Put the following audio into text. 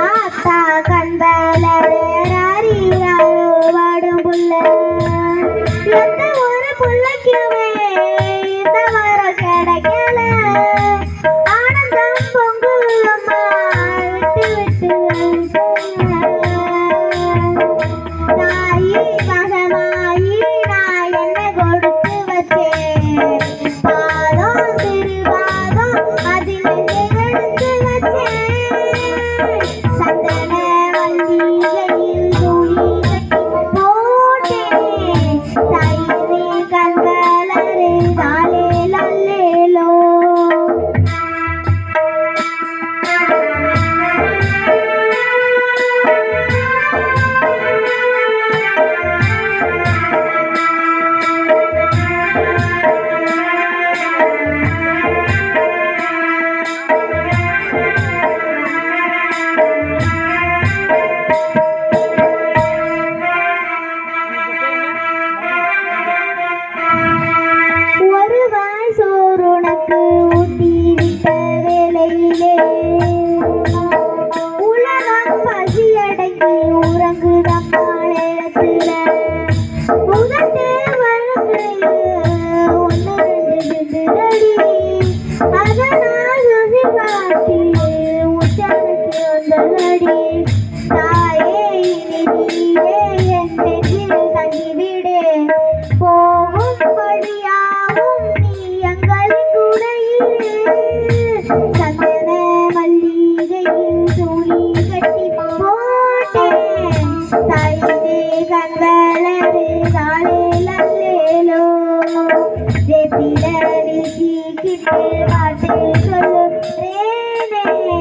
ஆத்தா கண்பல வாடும் புள்ள எந்த ஒரு புள்ளைக்குமே இந்த வரம் கிடைக்கல ஆனந்தம் பொங்குலம்மா விட்டு விட்டு தாயி மகமாயி நான் என்ன கொடுத்து வச்சேன் பாதம் திருவாதம் அதில் எடுத்து வச்சேன்